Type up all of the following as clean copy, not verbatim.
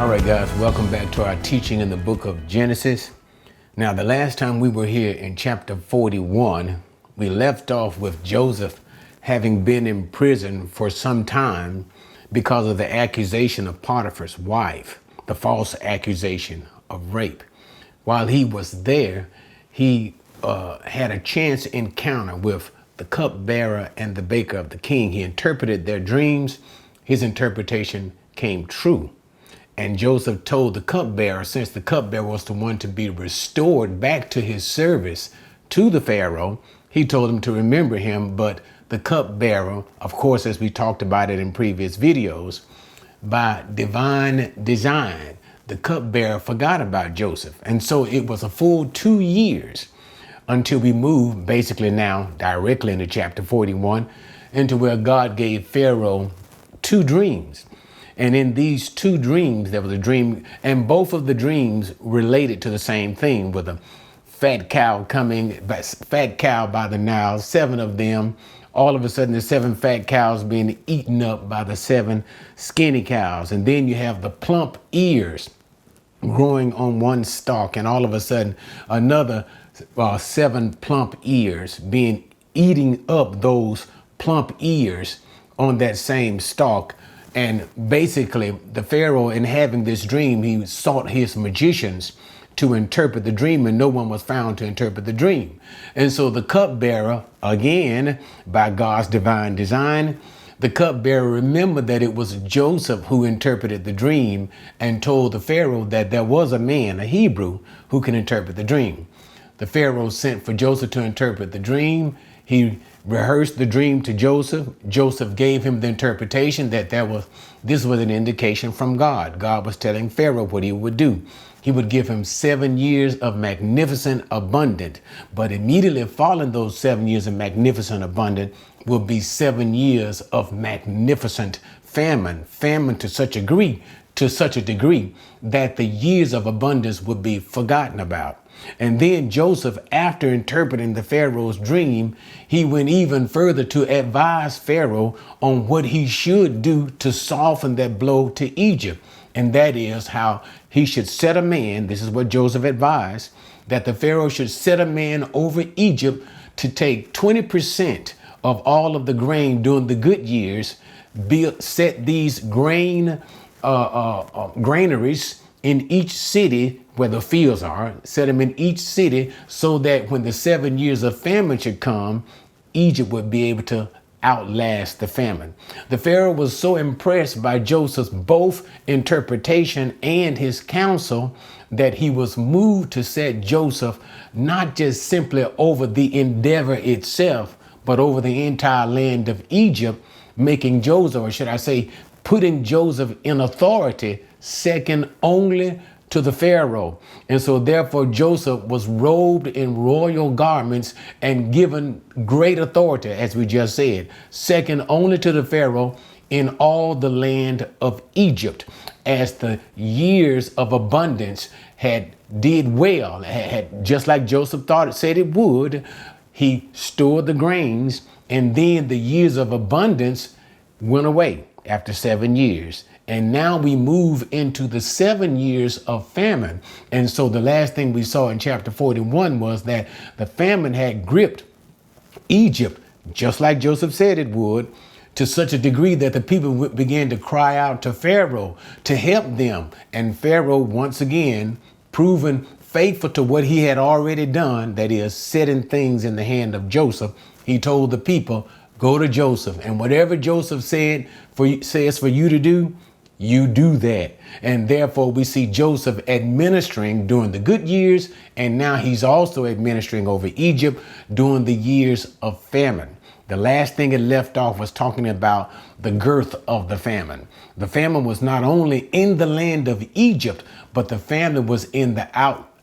All right, guys, welcome back to our teaching in the book of Genesis. Now, the last time we were here in chapter 41, we left off with Joseph having been in prison for some time because of the accusation of Potiphar's wife, the false accusation of rape. While he was there, he had a chance encounter with the cupbearer and the baker of the king. He interpreted their dreams. His interpretation came true. And Joseph told the cupbearer, since the cupbearer was the one to be restored back to his service to the Pharaoh, he told him to remember him. But the cupbearer, of course, as we talked about it in previous videos, by divine design, the cupbearer forgot about Joseph. And so it was a full 2 years until we move basically now directly into chapter 41, into where God gave Pharaoh 2 dreams. And in these 2 dreams, there was a dream, and both of the dreams related to the same thing, with a fat cow by the Nile, 7 of them. All of a sudden, the 7 fat cows being eaten up by the 7 skinny cows. And then you have the plump ears growing on one stalk, and all of a sudden, another 7 plump ears eating up those plump ears on that same stalk. And basically, the Pharaoh, in having this dream, he sought his magicians to interpret the dream, and no one was found to interpret the dream. And so the cupbearer, again, by God's divine design, the cupbearer remembered that it was Joseph who interpreted the dream and told the Pharaoh that there was a man, a Hebrew, who can interpret the dream. The Pharaoh sent for Joseph to interpret the dream. He rehearsed the dream to Joseph. Joseph gave him the interpretation that this was an indication from God. God was telling Pharaoh what he would do. He would give him 7 years of magnificent abundance, but immediately following those 7 years of magnificent abundance will be 7 years of magnificent famine to such a degree that the years of abundance would be forgotten about. And then Joseph, after interpreting the Pharaoh's dream, he went even further to advise Pharaoh on what he should do to soften that blow to Egypt. And that is how he should set a man. This is what Joseph advised, that the Pharaoh should set a man over Egypt to take 20% of all of the grain during the good years, set these granaries in each city where the fields are, set them in each city, so that when the 7 years of famine should come, Egypt would be able to outlast the famine. The Pharaoh was so impressed by Joseph's both interpretation and his counsel that he was moved to set Joseph not just simply over the endeavor itself, but over the entire land of Egypt, making Joseph, or should I say, putting Joseph in authority second only to the Pharaoh. And so therefore Joseph was robed in royal garments and given great authority, as we just said, second only to the Pharaoh in all the land of Egypt, as the years of abundance did well, just like Joseph said it would. He stored the grains, and then the years of abundance went away after 7 years. And now we move into the 7 years of famine. And so the last thing we saw in chapter 41 was that the famine had gripped Egypt, just like Joseph said it would, to such a degree that the people began to cry out to Pharaoh to help them. And Pharaoh, once again, proven faithful to what he had already done, that is, setting things in the hand of Joseph, he told the people, go to Joseph, and whatever Joseph says for you to do, you do that. And therefore we see Joseph administering during the good years, and now he's also administering over Egypt during the years of famine. The last thing it left off was talking about the girth of the famine. The famine was not only in the land of Egypt, but the famine was in the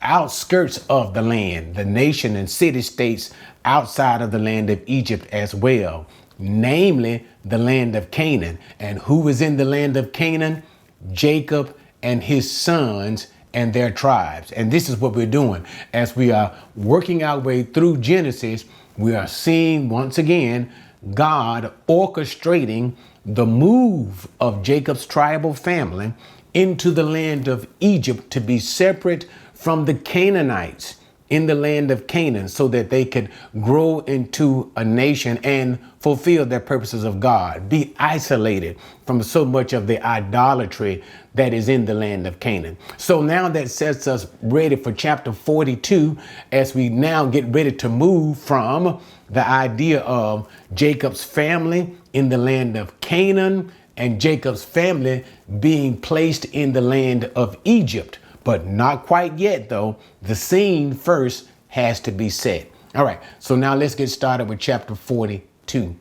outskirts of the land, the nation and city states outside of the land of Egypt as well, namely the land of Canaan. And who was in the land of Canaan? Jacob and his sons and their tribes. And this is what we're doing. As we are working our way through Genesis, we are seeing once again God orchestrating the move of Jacob's tribal family into the land of Egypt to be separate from the Canaanites in the land of Canaan so that they could grow into a nation and fulfill their purposes of God, be isolated from so much of the idolatry that is in the land of Canaan. So now that sets us ready for chapter 42 as we now get ready to move from the idea of Jacob's family in the land of Canaan and Jacob's family being placed in the land of Egypt. But not quite yet, though. The scene first has to be set. All right, so now let's get started with chapter 42.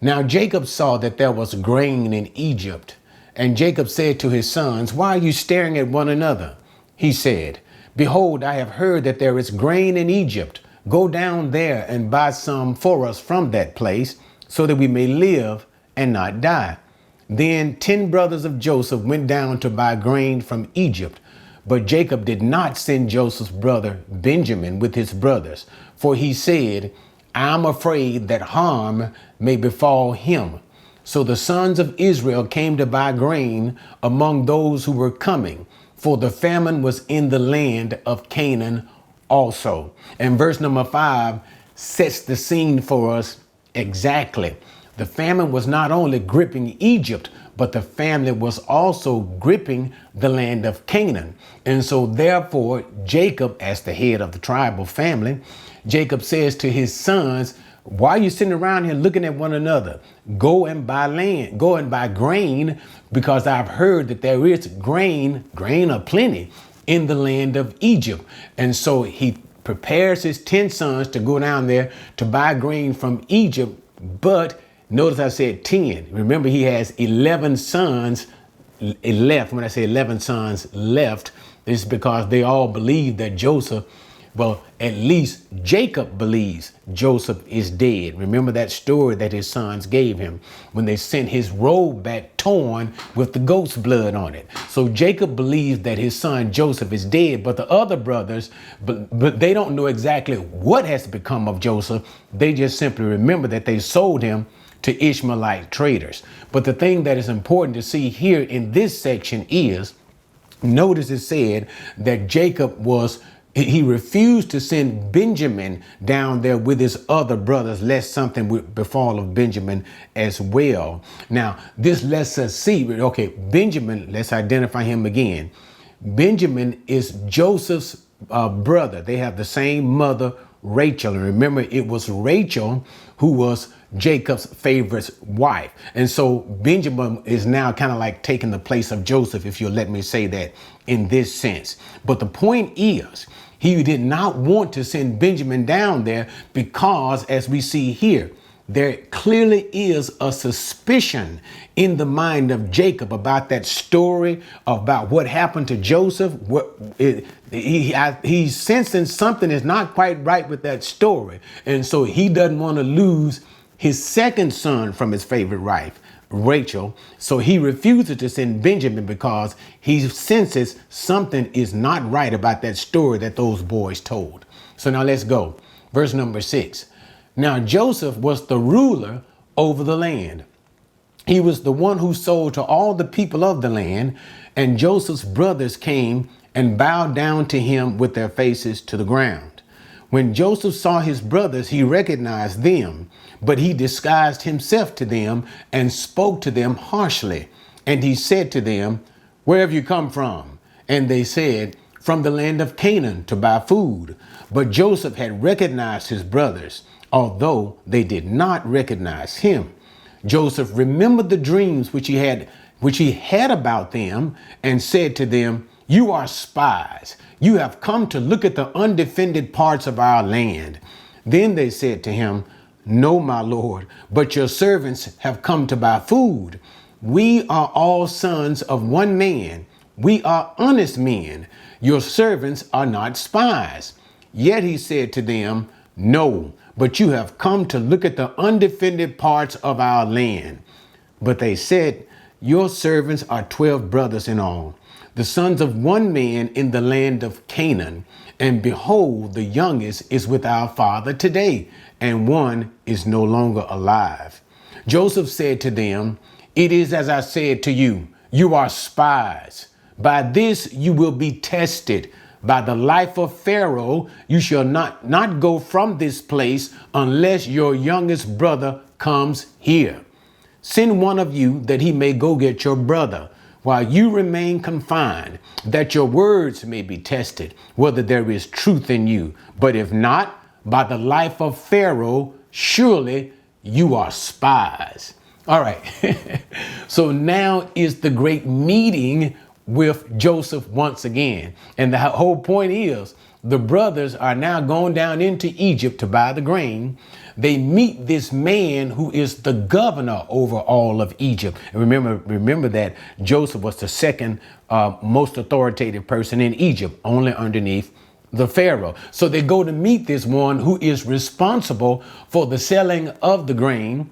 Now Jacob saw that there was grain in Egypt, and Jacob said to his sons, "Why are you staring at one another?" He said, "Behold, I have heard that there is grain in Egypt. Go down there and buy some for us from that place, so that we may live and not die." Then 10 brothers of Joseph went down to buy grain from Egypt. But Jacob did not send Joseph's brother Benjamin with his brothers, for he said, "I'm afraid that harm may befall him." So the sons of Israel came to buy grain among those who were coming, for the famine was in the land of Canaan also. And verse number 5 sets the scene for us exactly. The famine was not only gripping Egypt, but the famine was also gripping the land of Canaan. And so therefore, Jacob, as the head of the tribal family, Jacob says to his sons, "Why are you sitting around here looking at one another? Go and buy land, go and buy grain, because I've heard that there is grain of plenty in the land of Egypt." And so he prepares his 10 sons to go down there to buy grain from Egypt. But notice I said 10. Remember, he has 11 sons left. When I say 11 sons left, it's because they all believe that Joseph, well, at least Jacob believes Joseph is dead. Remember that story that his sons gave him when they sent his robe back torn with the goat's blood on it. So Jacob believes that his son Joseph is dead, but the other brothers, but they don't know exactly what has become of Joseph. They just simply remember that they sold him to Ishmaelite traders. But the thing that is important to see here in this section is, notice it said that Jacob he refused to send Benjamin down there with his other brothers, lest something would befall of Benjamin as well. Now, this lets us see, okay, Benjamin, let's identify him again. Benjamin is Joseph's brother. They have the same mother, Rachel. And remember, it was Rachel who was Jacob's favorite wife. And so Benjamin is now kind of like taking the place of Joseph, if you'll let me say that in this sense. But the point is, he did not want to send Benjamin down there because, as we see here, there clearly is a suspicion in the mind of Jacob about that story, about what happened to Joseph. He's sensing something is not quite right with that story. And so he doesn't want to lose his second son from his favorite wife, Rachel. So he refuses to send Benjamin because he senses something is not right about that story that those boys told. So now let's go. Verse number 6. Now Joseph was the ruler over the land. He was the one who sold to all the people of the land, and Joseph's brothers came and bowed down to him with their faces to the ground. When Joseph saw his brothers, he recognized them, but he disguised himself to them and spoke to them harshly. And he said to them, "Where have you come from?" And they said, "From the land of Canaan to buy food." But Joseph had recognized his brothers, although they did not recognize him. Joseph remembered the dreams which he had about them, and said to them, "You are spies. You have come to look at the undefended parts of our land." Then they said to him, "No, my lord, but your servants have come to buy food. We are all sons of one man. We are honest men. Your servants are not spies." Yet he said to them, "No, but you have come to look at the undefended parts of our land." But they said, "Your servants are 12 brothers in all, the sons of one man in the land of Canaan. And behold, the youngest is with our father today, and one is no longer alive." Joseph said to them, "It is as I said to you. You are spies. By this you will be tested. By the life of Pharaoh, you shall not go from this place unless your youngest brother comes here. Send one of you that he may go get your brother, while you remain confined, that your words may be tested, whether there is truth in you. But if not, by the life of Pharaoh, surely you are spies. All right. So now is the great meeting with Joseph once again. And the whole point is the brothers are now going down into Egypt to buy the grain. They meet this man who is the governor over all of Egypt. And remember that Joseph was the second most authoritative person in Egypt, only underneath the Pharaoh. So they go to meet this one who is responsible for the selling of the grain.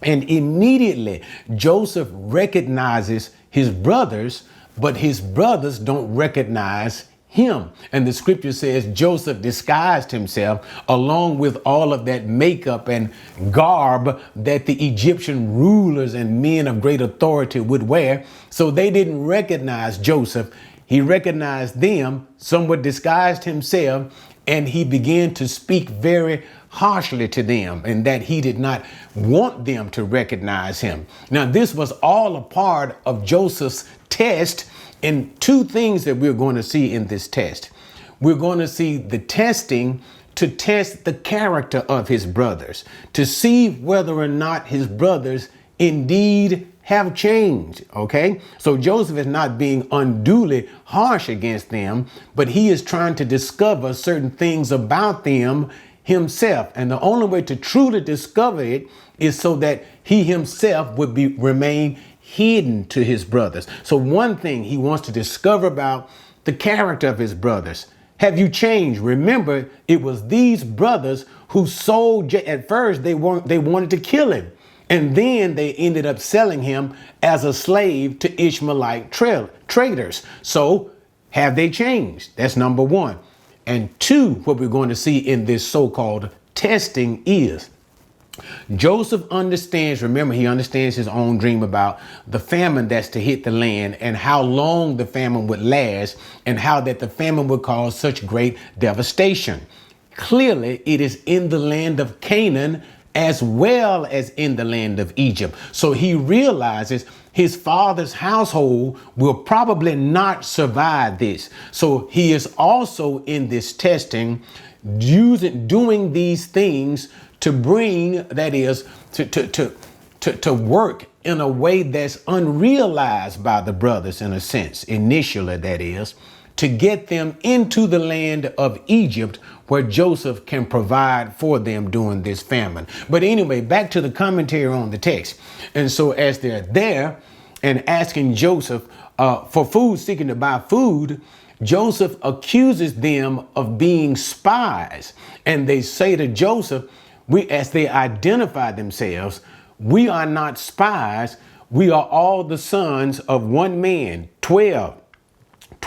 And immediately Joseph recognizes his brothers, but his brothers don't recognize him. And the scripture says Joseph disguised himself along with all of that makeup and garb that the Egyptian rulers and men of great authority would wear. So they didn't recognize Joseph. He recognized them, somewhat disguised himself, and he began to speak very harshly to them, and that he did not want them to recognize him. Now, this was all a part of Joseph's test, and two things that we're going to see in this test. We're going to see the testing to test the character of his brothers, to see whether or not his brothers indeed have changed. Okay, so Joseph is not being unduly harsh against them, but he is trying to discover certain things about them himself. And the only way to truly discover it is so that he himself would remain hidden to his brothers. So one thing he wants to discover about the character of his brothers. Have you changed? Remember, it was these brothers who sold. At first, they wanted to kill him. And then they ended up selling him as a slave to Ishmaelite traders. So have they changed? That's number one. And two, what we're going to see in this so-called testing is Joseph understands, remember, he understands his own dream about the famine that's to hit the land and how long the famine would last and how that the famine would cause such great devastation. Clearly, it is in the land of Canaan as well as in the land of Egypt. So he realizes his father's household will probably not survive this. So he is also in this testing doing these things to bring, that is, to work in a way that's unrealized by the brothers, in a sense, initially, that is, to get them into the land of Egypt where Joseph can provide for them during this famine. But anyway, back to the commentary on the text. And so as they're there and asking Joseph for food, seeking to buy food, Joseph accuses them of being spies. And they say to Joseph, as they identify themselves, we are not spies. We are all the sons of one man, 12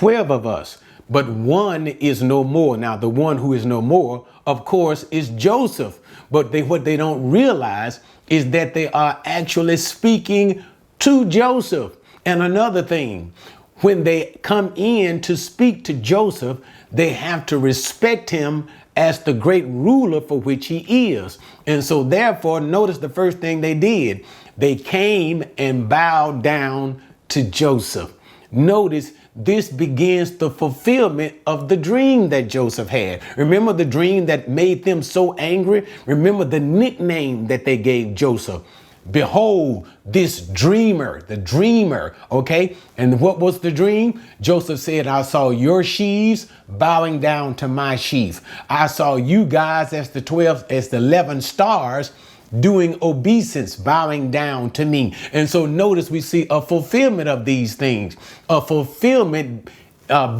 of us, but one is no more. Now, the one who is no more, of course, is Joseph. But what they don't realize is that they are actually speaking to Joseph. And another thing, when they come in to speak to Joseph, they have to respect him as the great ruler for which he is. And so therefore, notice the first thing they did. They came and bowed down to Joseph. Notice this begins the fulfillment of the dream that Joseph had. Remember the dream that made them so angry? Remember the nickname that they gave Joseph. Behold, this dreamer, the dreamer. Okay. And what was the dream? Joseph said, I saw your sheaves bowing down to my sheaf. I saw you guys as the 11 stars doing obeisance, bowing down to me. And so notice we see a fulfillment of these things, a fulfillment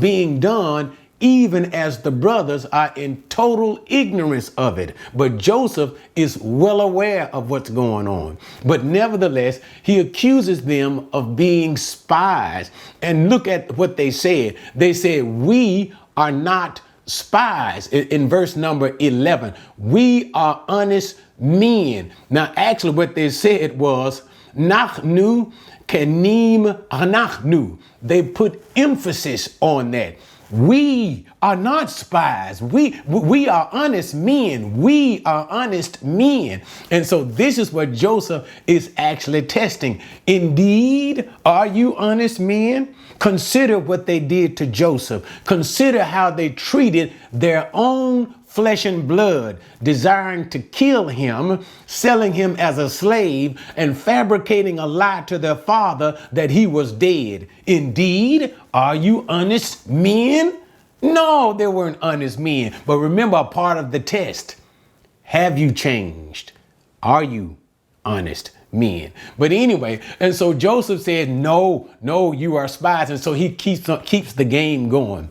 being done even as the brothers are in total ignorance of it. But Joseph is well aware of what's going on. But nevertheless, he accuses them of being spies. And look at what they said. They said, we are not spies. In verse number 11, we are honest men. Now, actually what they said was, Nachnu Kenim anachnu. They put emphasis on that. We are not spies. We are honest men. We are honest men. And so this is what Joseph is actually testing. Indeed, are you honest men? Consider what they did to Joseph. Consider how they treated their own flesh and blood, desiring to kill him, selling him as a slave, and fabricating a lie to their father that he was dead. Indeed, are you honest men? No, they weren't honest men. But remember, a part of the test, have you changed? Are you honest men? But anyway, and so Joseph said, no, you are spies. And so he keeps the game going.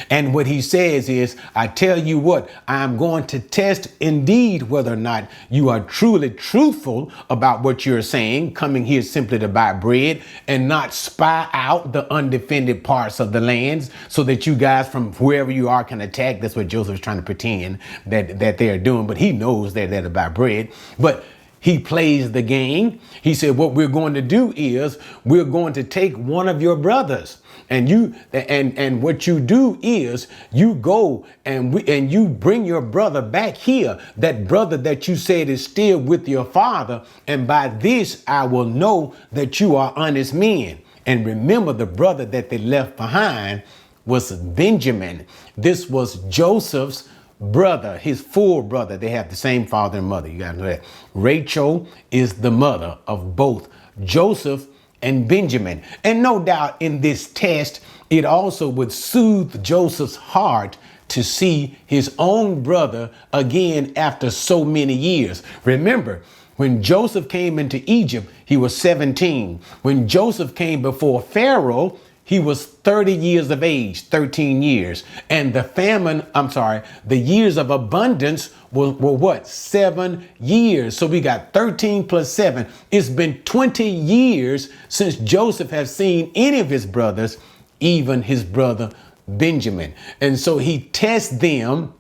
And what he says is, I tell you what, I'm going to test indeed whether or not you are truly truthful about what you're saying, coming here simply to buy bread and not spy out the undefended parts of the lands so that you guys from wherever you are can attack. That's what Joseph's trying to pretend that they're doing. But he knows they're there to buy bread. But he plays the game. He said, what we're going to do is we're going to take one of your brothers. And what you do is you go and you bring your brother back here, that brother that you said is still with your father. And by this, I will know that you are honest men. And remember, the brother that they left behind was Benjamin. This was Joseph's brother, his full brother. They have the same father and mother. You got to know that. Rachel is the mother of both Joseph and Benjamin. And no doubt in this test, it also would soothe Joseph's heart to see his own brother again after so many years. Remember, when Joseph came into Egypt, he was 17. When Joseph came before Pharaoh, he was 30 years of age, 13 years. And the years of abundance were what? 7 years. So we got 13 plus 7. It's been 20 years since Joseph has seen any of his brothers, even his brother Benjamin. And so he tests them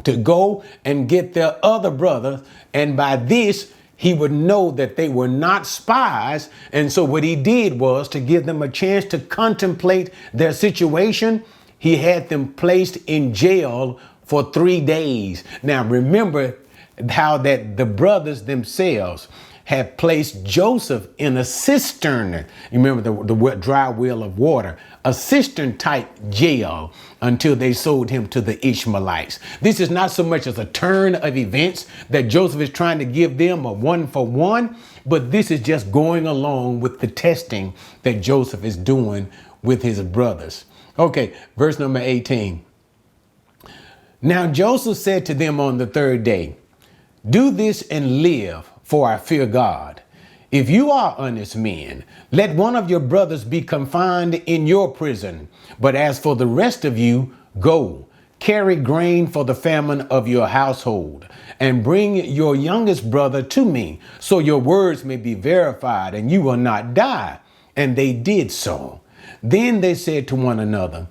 to go and get their other brother. And by this, he would know that they were not spies. And so what he did was to give them a chance to contemplate their situation. He had them placed in jail for 3 days. Now, remember how that the brothers themselves had placed Joseph in a cistern. You remember the dry well of water, a cistern type jail until they sold him to the Ishmaelites. This is not so much as a turn of events that Joseph is trying to give them a 1-for-1, but this is just going along with the testing that Joseph is doing with his brothers. Okay, verse number 18. Now Joseph said to them on the 3rd day, do this and live, for I fear God. If you are honest men, let one of your brothers be confined in your prison. But as for the rest of you, go, carry grain for the famine of your household, and bring your youngest brother to me, so your words may be verified, and you will not die. And they did so. Then they said to one another,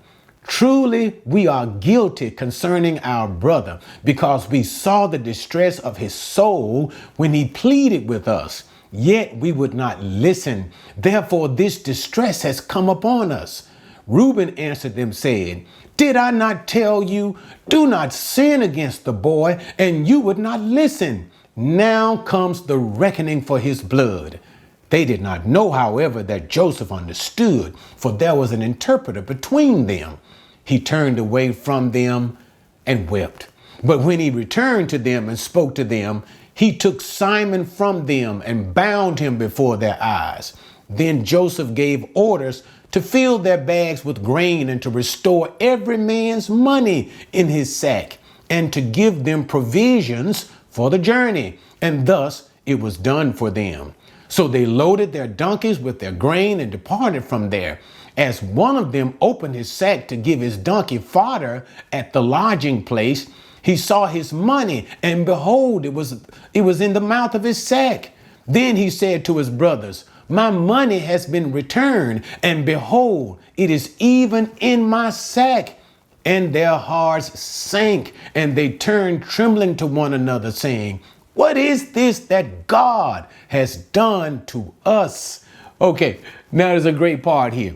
truly, we are guilty concerning our brother, because we saw the distress of his soul when he pleaded with us, yet we would not listen. Therefore, this distress has come upon us. Reuben answered them, saying, did I not tell you, do not sin against the boy, and you would not listen? Now comes the reckoning for his blood. They did not know, however, that Joseph understood, for there was an interpreter between them. He turned away from them and wept. But when he returned to them and spoke to them, he took Simon from them and bound him before their eyes. Then Joseph gave orders to fill their bags with grain and to restore every man's money in his sack and to give them provisions for the journey. And thus it was done for them. So they loaded their donkeys with their grain and departed from there. As one of them opened his sack to give his donkey fodder at the lodging place, he saw his money, and behold, it was in the mouth of his sack. Then he said to his brothers, my money has been returned, and behold, it is even in my sack. And their hearts sank, and they turned trembling to one another, saying, what is this that God has done to us? Okay, now there's a great part here.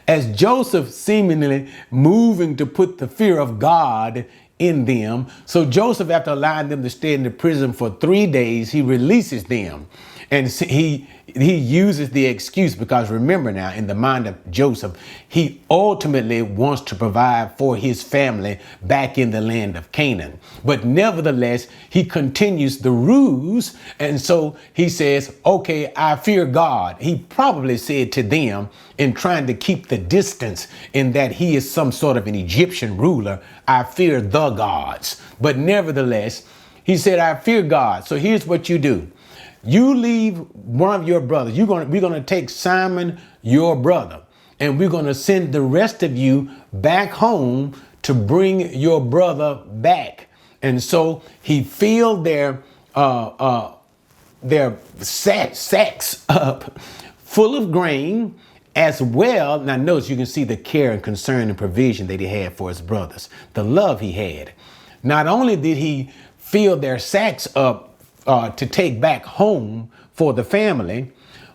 As Joseph seemingly moving to put the fear of God in them. So Joseph, after allowing them to stay in the prison for 3 days, he releases them. And he uses the excuse, because remember now, in the mind of Joseph, he ultimately wants to provide for his family back in the land of Canaan. But nevertheless, he continues the ruse. And so he says, okay, I fear God. He probably said to them, in trying to keep the distance, in that he is some sort of an Egyptian ruler, I fear the gods. But nevertheless, he said, I fear God. So here's what you do. You leave one of your brothers. We're going to take Simon, your brother, and we're going to send the rest of you back home to bring your brother back. And so he filled their sacks up full of grain as well. Now notice, you can see the care and concern and provision that he had for his brothers, the love he had. Not only did he fill their sacks up to take back home for the family,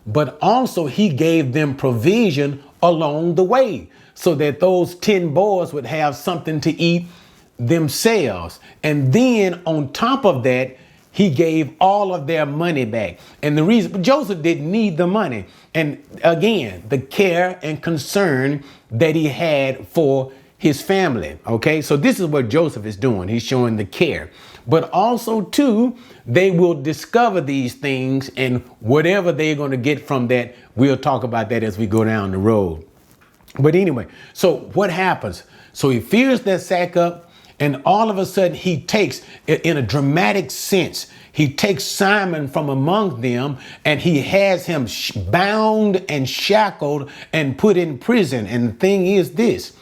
but also he gave them provision along the way, so that those 10 boys would have something to eat themselves. And then on top of that, he gave all of their money back. And the reason Joseph didn't need the money, and again, the care and concern that he had for his family. Okay, so this is what Joseph is doing. He's showing the care. But also, too, they will discover these things, and whatever they're going to get from that, we'll talk about that as we go down the road. But anyway, so what happens? So he fills that sack up, and all of a sudden he takes, in a dramatic sense, he takes Simon from among them, and he has him bound and shackled and put in prison. And the thing is this: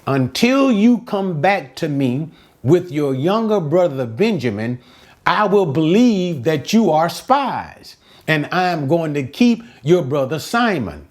until you come back to me with your younger brother Benjamin, I will believe that you are spies, and I am going to keep your brother Simon.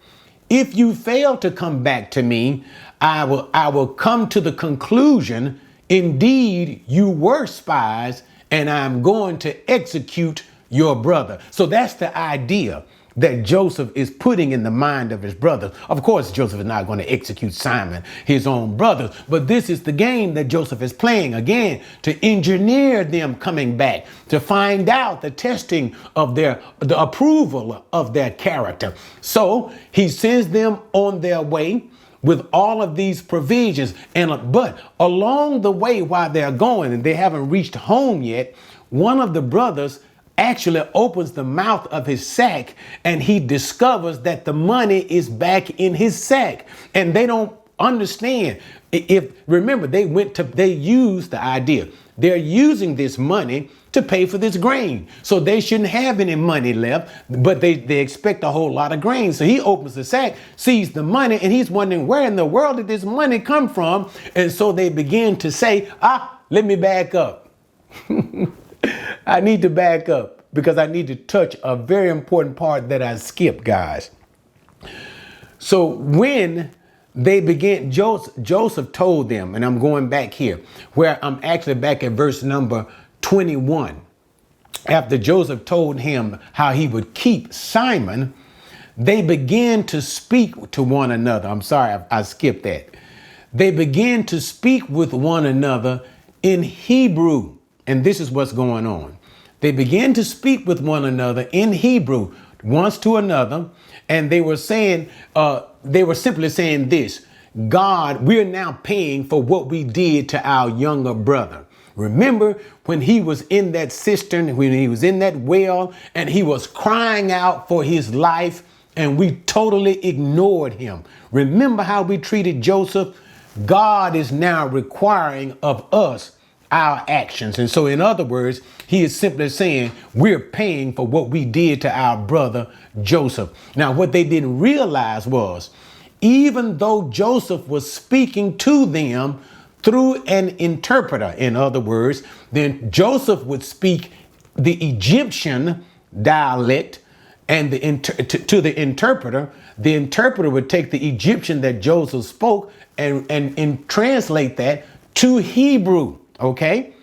If you fail to come back to me, I will come to the conclusion, indeed, you were spies, and I'm going to execute your brother. So that's the idea that Joseph is putting in the mind of his brothers. Of course, Joseph is not going to execute Simon, his own brothers, but this is the game that Joseph is playing, again, to engineer them coming back, to find out the testing of the approval of their character. So he sends them on their way with all of these provisions. But along the way, while they're going and they haven't reached home yet, one of the brothers actually opens the mouth of his sack, and he discovers that the money is back in his sack. And they don't understand. Remember, they used the idea. They're using this money to pay for this grain. So they shouldn't have any money left, but they expect a whole lot of grain. So he opens the sack, sees the money, and he's wondering, where in the world did this money come from? And so they begin to say, let me back up. I need to back up, because I need to touch a very important part that I skipped, guys. So when they began, Joseph told them, and I'm going back here, where I'm actually back at verse number 21. After Joseph told him how he would keep Simon, they began to speak to one another. I'm sorry, I skipped that. They began to speak with one another in Hebrew. And this is what's going on. They began to speak with one another in Hebrew, once to another, and they were saying, they were simply saying this: God, we're now paying for what we did to our younger brother. Remember when he was in that cistern, when he was in that well, and he was crying out for his life, and we totally ignored him. Remember how we treated Joseph? God is now requiring of us our actions. And so in other words, he is simply saying we're paying for what we did to our brother Joseph. Now, what they didn't realize was, even though Joseph was speaking to them through an interpreter, in other words, then Joseph would speak the Egyptian dialect, and to the interpreter would take the Egyptian that Joseph spoke and translate that to Hebrew. Okay.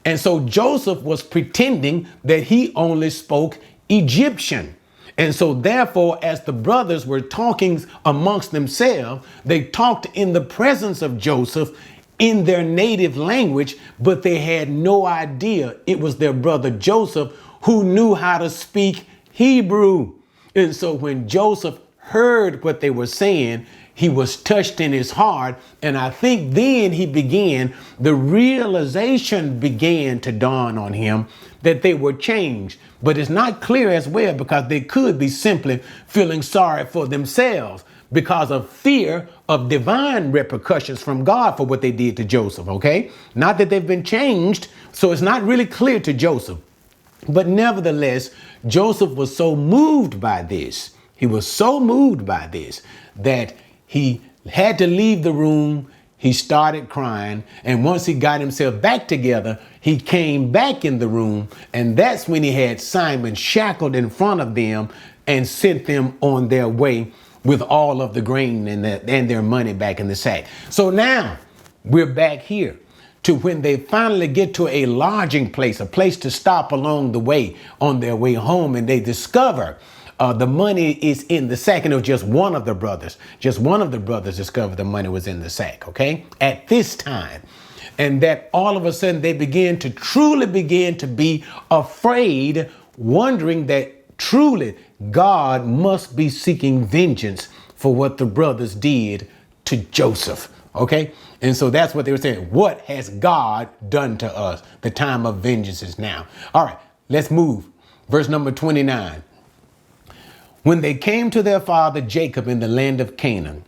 And so Joseph was pretending that he only spoke Egyptian. And so therefore, as the brothers were talking amongst themselves, they talked in the presence of Joseph in their native language, but they had no idea it was their brother Joseph who knew how to speak Hebrew. And so when Joseph heard what they were saying, he was touched in his heart. And I think then the realization began to dawn on him that they were changed. But it's not clear as well, because they could be simply feeling sorry for themselves because of fear of divine repercussions from God for what they did to Joseph. Okay, not that they've been changed. So it's not really clear to Joseph. But nevertheless, Joseph was so moved by this. He was so moved by this that he had to leave the room. He started crying. And once he got himself back together, he came back in the room. And that's when he had Simon shackled in front of them and sent them on their way with all of the grain and their money back in the sack. So now we're back here to when they finally get to a lodging place, a place to stop along the way on their way home. And they discover the money is in the sack. And it was just one of the brothers discovered the money was in the sack. Okay, at this time. And that all of a sudden they truly begin to be afraid, wondering that truly God must be seeking vengeance for what the brothers did to Joseph. Okay. And so that's what they were saying. What has God done to us? The time of vengeance is now. All right, let's move. Verse number 29. When they came to their father Jacob in the land of Canaan,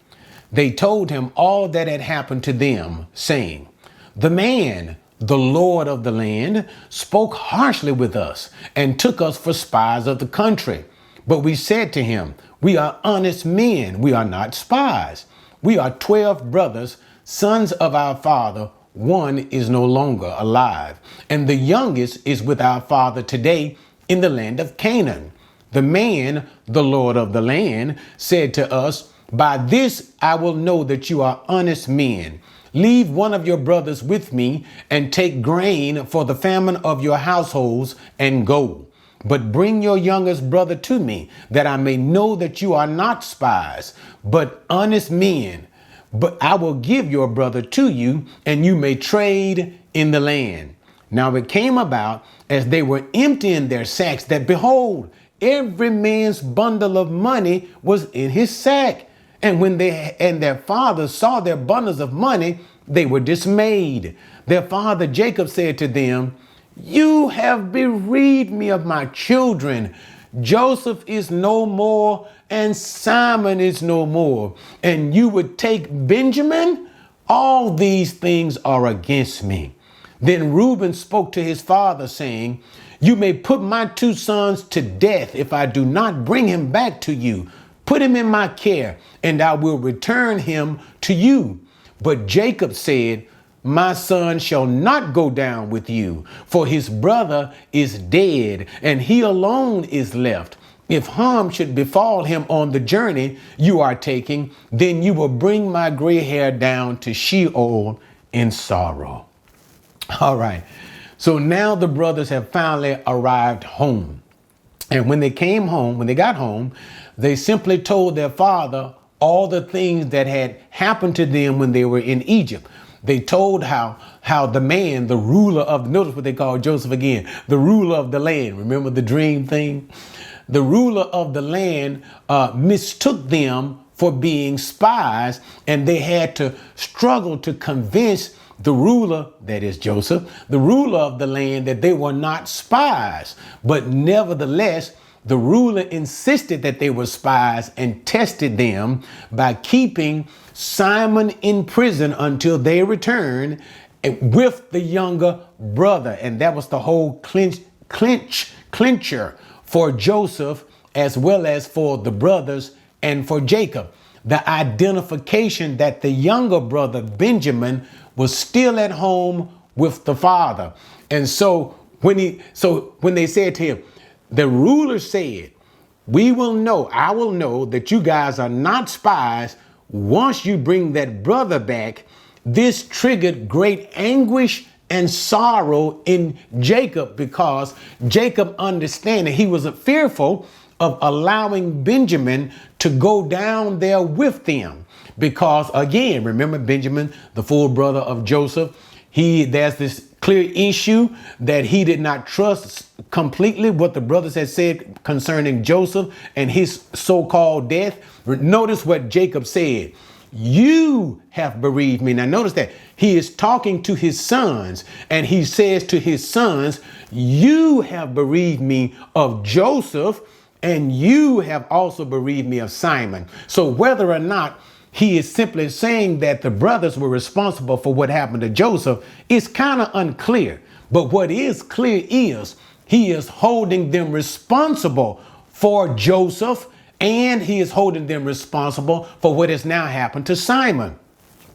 they told him all that had happened to them, saying, the man, the Lord of the land, spoke harshly with us and took us for spies of the country. But we said to him, we are honest men. We are not spies. We are 12 brothers, sons of our father. One is no longer alive, and the youngest is with our father today in the land of Canaan. The man, the Lord of the land, said to us, by this I will know that you are honest men. Leave one of your brothers with me and take grain for the famine of your households and go. But bring your youngest brother to me, that I may know that you are not spies, but honest men. But I will give your brother to you, and you may trade in the land. Now it came about, as they were emptying their sacks, that behold, every man's bundle of money was in his sack. And when they and their father saw their bundles of money, they were dismayed. Their father Jacob said to them, you have bereaved me of my children. Joseph is no more, and Simon is no more, and you would take Benjamin? All these things are against me. Then Reuben spoke to his father, saying, you may put my 2 sons to death if I do not bring him back to you. Put him in my care, and I will return him to you. But Jacob said, my son shall not go down with you, for his brother is dead, and he alone is left. If harm should befall him on the journey you are taking, then you will bring my gray hair down to Sheol in sorrow. All right. So now the brothers have finally arrived home. And when they got home, they simply told their father all the things that had happened to them when they were in Egypt. They told how the man, the ruler of, notice what they call Joseph again, the ruler of the land. Remember the dream thing? The ruler of the land mistook them for being spies, and they had to struggle to convince the ruler, that is Joseph, the ruler of the land, that they were not spies. But nevertheless, the ruler insisted that they were spies and tested them by keeping Simon in prison until they returned with the younger brother. And that was the whole clincher for Joseph, as well as for the brothers and for Jacob. The identification that the younger brother, Benjamin, was still at home with the father. And so when they said to him, the ruler said, I will know that you guys are not spies once you bring that brother back. This triggered great anguish and sorrow in Jacob, because Jacob understanding he was fearful of allowing Benjamin to go down there with them. Because again, remember Benjamin, the full brother of Joseph, there's this clear issue that he did not trust completely what the brothers had said concerning Joseph and his so-called death. Notice what Jacob said. You have bereaved me. Now notice that he is talking to his sons, and he says to his sons, you have bereaved me of Joseph, and you have also bereaved me of Simon. So whether or not he is simply saying that the brothers were responsible for what happened to Joseph is kind of unclear. But what is clear is he is holding them responsible for Joseph, and he is holding them responsible for what has now happened to Simon.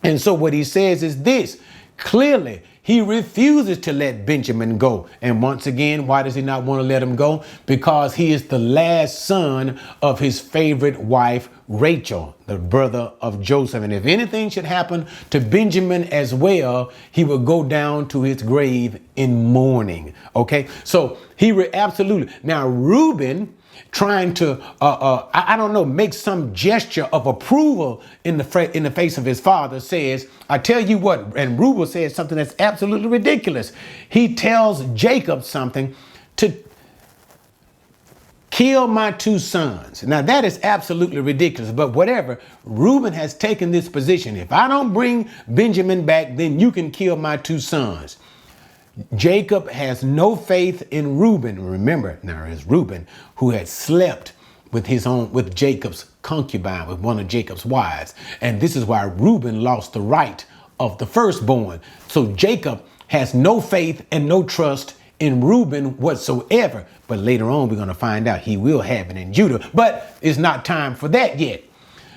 And so what he says is this: clearly, he refuses to let Benjamin go. And once again, why does he not want to let him go? Because he is the last son of his favorite wife, Rachel, the brother of Joseph. And if anything should happen to Benjamin as well, he will go down to his grave in mourning. Okay, so absolutely. Now, Reuben, trying to, make some gesture of approval in the face of his father, says, I tell you what, and Reuben says something that's absolutely ridiculous. He tells Jacob something to kill my two sons. Now that is absolutely ridiculous, but whatever. Reuben has taken this position. If I don't bring Benjamin back, then you can kill my two sons. Jacob has no faith in Reuben. Remember, now it's Reuben who had slept with Jacob's concubine, with one of Jacob's wives. And this is why Reuben lost the right of the firstborn. So Jacob has no faith and no trust in Reuben whatsoever. But later on, we're going to find out he will have it in Judah. But it's not time for that yet.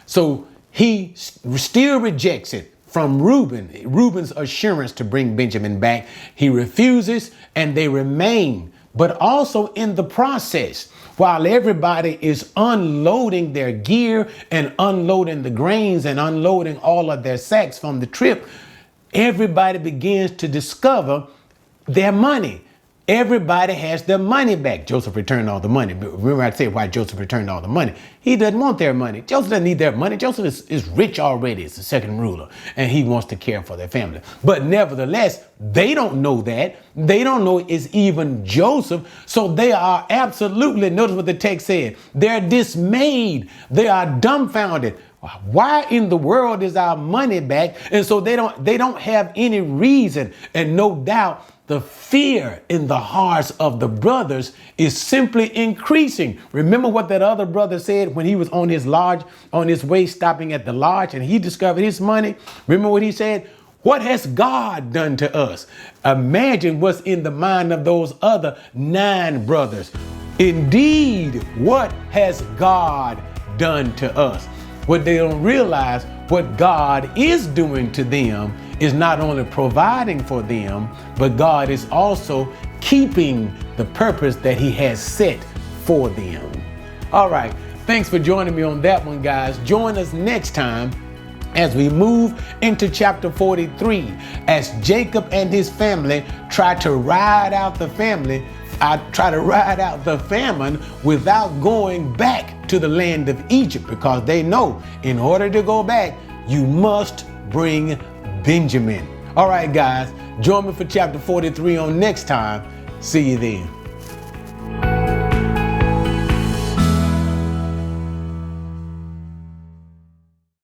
So he still rejects it from Reuben's assurance to bring Benjamin back. He refuses, and they remain. But also in the process, while everybody is unloading their gear and unloading the grains and unloading all of their sacks from the trip, everybody begins to discover their money. Everybody has their money back. Joseph returned all the money. Remember I said why Joseph returned all the money. He doesn't want their money. Joseph doesn't need their money. Joseph is rich already. It's the second ruler, and he wants to care for their family. But nevertheless, they don't know that. They don't know it's even Joseph. So they are absolutely, notice what the text said, they're dismayed. They are dumbfounded. Why in the world is our money back? And so they don't have any reason, and no doubt the fear in the hearts of the brothers is simply increasing. Remember what that other brother said when he was on his way stopping at the lodge and he discovered his money? Remember what he said? What has God done to us? Imagine what's in the mind of those other 9 brothers. Indeed, what has God done to us? What they don't realize, what God is doing to them is not only providing for them, but God is also keeping the purpose that he has set for them. All right. Thanks for joining me on that one, guys. Join us next time as we move into chapter 43, as Jacob and his family try to ride out the famine without going back to the land of Egypt, because they know in order to go back, you must bring Benjamin. All right, guys, join me for chapter 43 on next time. See you then.